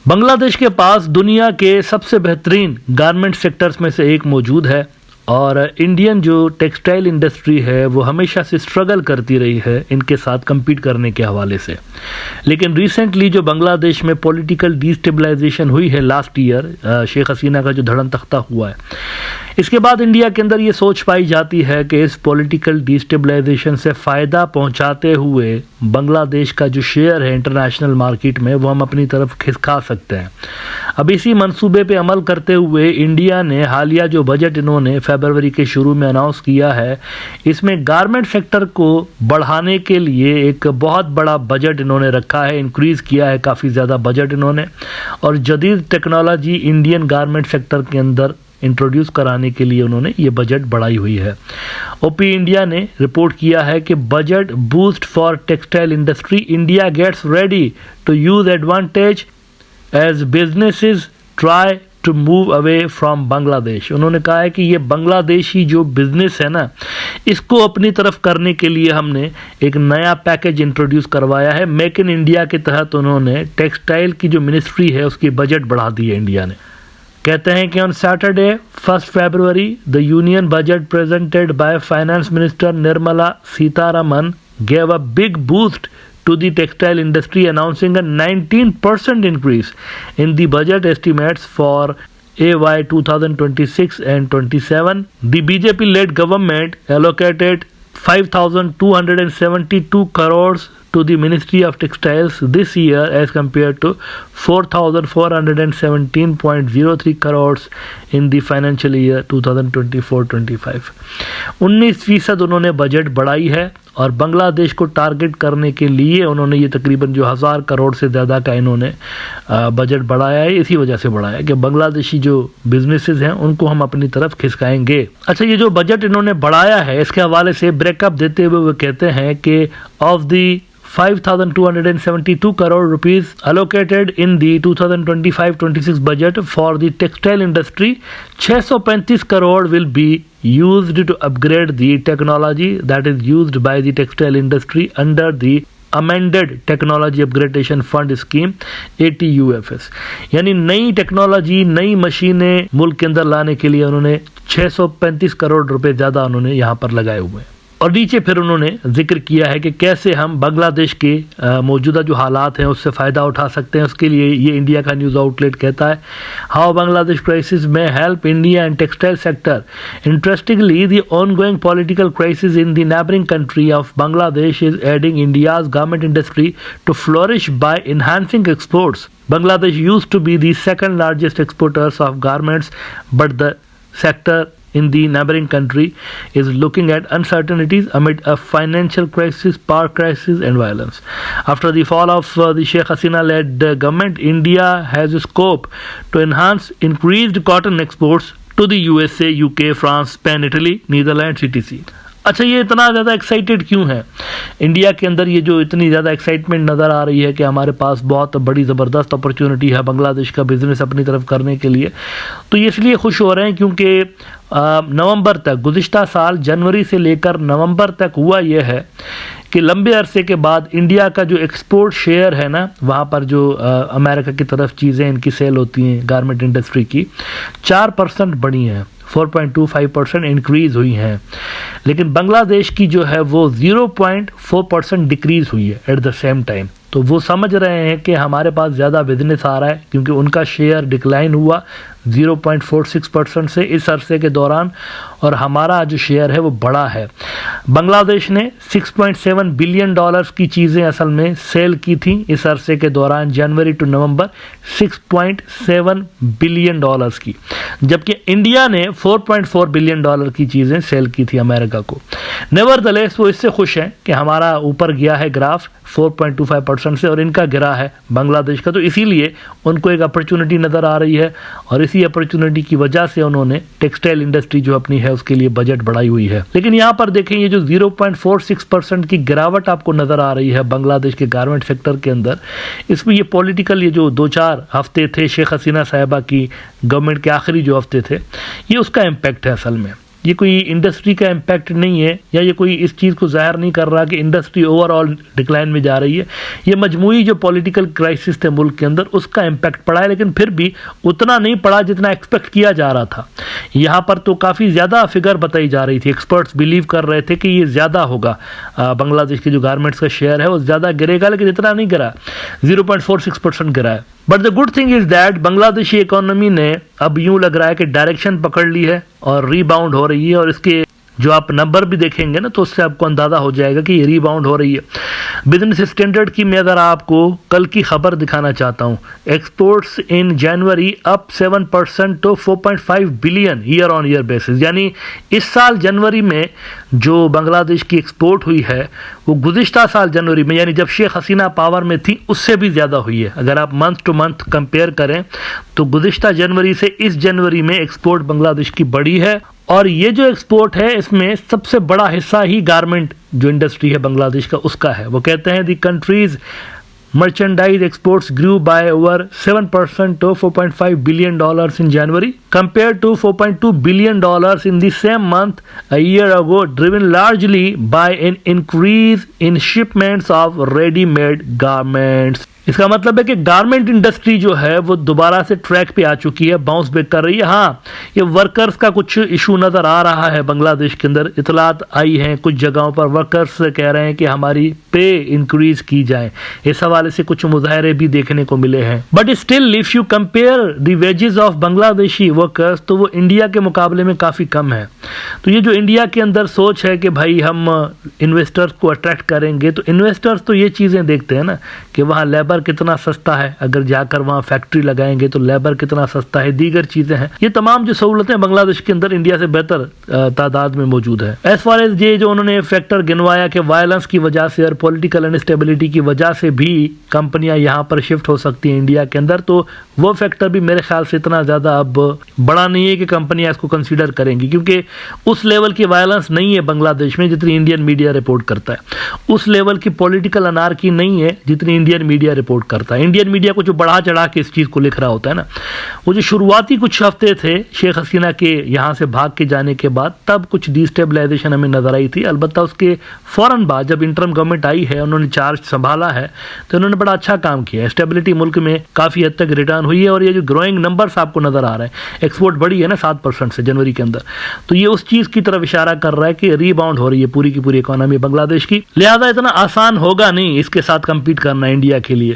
बांग्लादेश के पास दुनिया के सबसे बेहतरीन गारमेंट सेक्टर्स में से एक मौजूद है और इंडियन जो टेक्सटाइल इंडस्ट्री है वो हमेशा से स्ट्रगल करती रही है इनके साथ compete करने के हवाले से। लेकिन रिसेंटली जो बांग्लादेश में पॉलिटिकल डिस्टेबलाइजेशन हुई है लास्ट ईयर, शेख हसीना का जो धड़न तख्ता हुआ है, इसके बाद इंडिया के अंदर ये सोच पाई जाती है कि इस पॉलिटिकल डिस्टेबलाइजेशन से फ़ायदा पहुंचाते हुए बांग्लादेश का जो शेयर है इंटरनेशनल मार्केट में वो हम अपनी तरफ खिसका सकते हैं। अब इसी मंसूबे पे अमल करते हुए इंडिया ने हालिया जो बजट इन्होंने फरवरी के शुरू में अनाउंस किया है, इसमें गारमेंट सेक्टर को बढ़ाने के लिए एक बहुत बड़ा बजट इन्होंने रखा है, इंक्रीज़ किया है काफ़ी ज़्यादा बजट इन्होंने, और जदीद टेक्नोलॉजी इंडियन गारमेंट सेक्टर के अंदर इंट्रोड्यूस कराने के लिए उन्होंने ये बजट बढ़ाई हुई है। ओपी इंडिया ने रिपोर्ट किया है कि budget boost for textile industry, India gets ready to use advantage as businesses try to move away from Bangladesh. उन्होंने कहा है कि ये बांग्लादेशी जो बिजनेस है ना, इसको अपनी तरफ करने के लिए हमने एक नया पैकेज इंट्रोड्यूस करवाया है। मेक इन इंडिया के तहत उन्होंने टेक्सटाइल की जो मिनिस्ट्री है उसकी बजट बढ़ा दी है इंडिया ने। कहते हैं कि on Saturday 1 February the union budget presented by finance minister Nirmala Sitharaman gave a big boost to the textile industry, announcing a 19% increase in the budget estimates for AY 2026 and 27. The BJP-led government allocated 5,272 crores to the Ministry of Textiles this year as compared to 4,417.03 crores in the financial year 2024-25. 19% उन्होंने budget बढ़ाई है और बांग्लादेश को target करने के लिए उन्होंने ये तकरीबन जो 1000 करोड़ से ज़्यादा का इन्होंने बजट बढ़ाया है। इसी वजह से बढ़ाया है कि बांग्लादेशी जो बिजनेसेस हैं उनको हम अपनी तरफ खिसकाएंगे। अच्छा, ये जो बजट इन्होंने बढ़ाया है इसके हवाले से ब्रेकअप देते हुए वो कहते हैं कि of the 5,272 crore rupees allocated in the 2025-26 budget for the textile industry, 635 crore will be used to upgrade the technology that is used by the textile industry under the amended technology upgradation fund scheme ATUFS। यानी नई technology, नई मशीनें मुल्क के अंदर लाने के लिए उन्होंने 635 करोड़ रुपए ज़्यादा उन्होंने यहाँ पर लगाए हुए हैं। और नीचे फिर उन्होंने जिक्र किया है कि कैसे हम बांग्लादेश के मौजूदा जो हालात हैं उससे फ़ायदा उठा सकते हैं। उसके लिए ये इंडिया का न्यूज़ आउटलेट कहता है, हाउ बांग्लादेश क्राइसिस में help India and textile sector. Interestingly the ongoing political crisis in the neighbouring country of Bangladesh is adding India's garment industry to flourish by enhancing exports. Bangladesh used to be the second largest exporters of garments, but the sector in the neighboring country is looking at uncertainties amid a financial crisis, power crisis and violence. After the fall of the Sheikh Hasina-led government, India has a scope to enhance increased cotton exports to the USA, UK, France, Spain, Italy, Netherlands, etc. अच्छा, ये इतना ज़्यादा excited क्यों है India के अंदर? ये जो इतनी ज़्यादा एक्साइटमेंट नज़र आ रही है कि हमारे पास बहुत बड़ी ज़बरदस्त अपॉर्चुनिटी है बांग्लादेश का बिज़नेस अपनी तरफ करने के लिए, तो ये इसलिए खुश हो रहे हैं क्योंकि नवंबर तक, गुज़िश्ता साल जनवरी से लेकर नवंबर तक हुआ यह है कि लंबे अरसे के बाद इंडिया का जो एक्सपोर्ट शेयर है ना, वहाँ पर जो अमेरिका की तरफ चीज़ें इनकी सेल होती हैं गारमेंट इंडस्ट्री की, 4% बढ़ी हैं, 4.25% इंक्रीज़ हुई हैं। लेकिन बांग्लादेश की जो है वो 0.4% डिक्रीज़ हुई है एट द सेम टाइम। तो वो समझ रहे हैं कि हमारे पास ज़्यादा बिजनेस आ रहा है क्योंकि उनका शेयर डिक्लाइन हुआ 0.46% से इस अरसे के दौरान, और हमारा जो शेयर है वो बड़ा है। बांग्लादेश ने $6.7 बिलियन की चीज़ें असल में सेल की थी इस अरसे के दौरान, जनवरी टू नवंबर 6.7 बिलियन की, जबकि इंडिया ने $4.4 बिलियन की चीज़ें सेल की थी अमेरिका को। नेवरदलेस वो इससे खुश हैं कि हमारा ऊपर गया है ग्राफ 4.25% से और इनका गिरा है बांग्लादेश का, तो इसीलिए उनको एक अपॉर्चुनिटी नज़र आ रही है और इसी अपॉर्चुनिटी की वजह से उन्होंने टेक्सटाइल इंडस्ट्री जो अपनी है उसके लिए बजट बढ़ाई हुई है। लेकिन यहाँ पर देखें, ये जो 0.46% की गिरावट आपको नज़र आ रही है बांग्लादेश के गारमेंट सेक्टर के अंदर, इसमें ये पॉलिटिकल ये जो 2-4 हफ्ते थे शेख हसीना साहिबा की गवर्नमेंट के आखिरी जो हफ्ते थे, ये उसका इम्पैक्ट है असल में। ये कोई इंडस्ट्री का इम्पैक्ट नहीं है, या ये कोई इस चीज़ को जाहिर नहीं कर रहा कि इंडस्ट्री ओवरऑल डिक्लाइन में जा रही है। ये मजमूई जो पॉलिटिकल क्राइसिस थे मुल्क के अंदर, उसका इम्पैक्ट पड़ा है, लेकिन फिर भी उतना नहीं पड़ा जितना एक्सपेक्ट किया जा रहा था। यहाँ पर तो काफ़ी ज़्यादा फिगर बताई जा रही थी, एक्सपर्ट्स बिलीव कर रहे थे कि ये ज़्यादा होगा, बांग्लादेश के जो गारमेंट्स का शेयर है वो ज़्यादा गिरेगा, लेकिन इतना नहीं गिरा, 0.46% गिरा है। But the good thing is that Bangladeshi economy ने अब यूं लग रहा है कि डायरेक्शन पकड़ ली है और रीबाउंड हो रही है, और इसके जो आप नंबर भी देखेंगे ना तो उससे आपको अंदाज़ा हो जाएगा कि ये रीबाउंड हो रही है। बिजनेस स्टैंडर्ड की मैं अगर आपको कल की खबर दिखाना चाहता हूँ, exports in January up 7% to 4.5 billion year on year basis, यानी इस साल जनवरी में जो बांग्लादेश की एक्सपोर्ट हुई है वो गुज़िश्ता साल जनवरी में, यानी जब शेख हसीना पावर में थी, उससे भी ज़्यादा हुई है। अगर आप मंथ टू मंथ कंपेयर करें तो गुज़िश्ता जनवरी से इस जनवरी में एक्सपोर्ट बांग्लादेश की बढ़ी है, और ये जो एक्सपोर्ट है इसमें सबसे बड़ा हिस्सा ही गारमेंट जो इंडस्ट्री है बांग्लादेश का उसका है। वो कहते हैं दी countries merchandise exports grew by over 7% to $4.5 billion in January compared to $4.2 billion in the same month a year ago, driven largely by an increase in shipments of ready-made garments. इसका मतलब है कि गारमेंट इंडस्ट्री जो है वो दोबारा से track पे आ चुकी है, बाउंस बैक कर रही है। हाँ, ये वर्कर्स का कुछ इशू नज़र आ रहा है बांग्लादेश के अंदर, इतलात आई हैं कुछ जगहों पर, वर्कर्स कह रहे हैं कि हमारी पे इंक्रीज की जाए, इस हवाले से कुछ मुजाहरे भी देखने को मिले हैं। But still if you compare the wages of Bangladeshi workers तो वो इंडिया के मुकाबले में काफ़ी कम है। तो ये जो इंडिया के अंदर सोच है कि भाई हम इन्वेस्टर्स को अट्रैक्ट करेंगे, तो इन्वेस्टर्स तो ये चीज़ें देखते हैं ना कि वहाँ लेबर कितना सस्ता है, अगर जाकर वहाँ फैक्ट्री लगाएंगे तो लेबर कितना सस्ता है, दीगर चीज़ें हैं। ये तमाम जो सहूलतें बांग्लादेश के अंदर इंडिया से बेहतर तादाद में मौजूद है। एज फार एज ये जो उन्होंने फैक्टर गिनवाया कि वायलेंस की वजह से और पॉलिटिकल अनस्टेबिलिटी की वजह से भी कंपनियां यहाँ पर शिफ्ट हो सकती हैं इंडिया के अंदर, तो वो फैक्टर भी मेरे ख्याल से इतना ज़्यादा अब बड़ा नहीं है कि कंपनियां इसको कंसीडर करेंगी, क्योंकि उस लेवल की वायलेंस नहीं है बांग्लादेश में जितनी इंडियन मीडिया रिपोर्ट करता है, उस लेवल की पॉलिटिकल अनार्की नहीं है जितनी इंडियन मीडिया रिपोर्ट करता है। इंडियन मीडिया को जो बढ़ा चढ़ा के इस चीज़ को लिख रहा होता है ना, वो जो शुरुआती कुछ हफ्ते थे शेख हसीना के यहाँ से भाग के जाने के बाद, तब कुछ डिस्टेबलाइजेशन हमें नजर आई थी। अलबत्ता उसके फ़ौरन बाद जब इंटरम गवर्नमेंट आई है, उन्होंने चार्ज संभाला है, तो उन्होंने बड़ा अच्छा काम किया है। स्टेबिलिटी मुल्क में काफ़ी हद तक रिटर्न हुई है, और ये जो ग्रोइंग नंबर्स आपको नजर आ रहे हैं, एक्सपोर्ट बढ़ी है ना 7% से जनवरी के अंदर, तो ये उस चीज़ की तरफ इशारा कर रहा है कि रीबाउंड हो रही है पूरी की पूरी इकोनॉमी बांग्लादेश की। लिहाजा इतना आसान होगा नहीं इसके साथ कम्पीट करना इंडिया के लिए।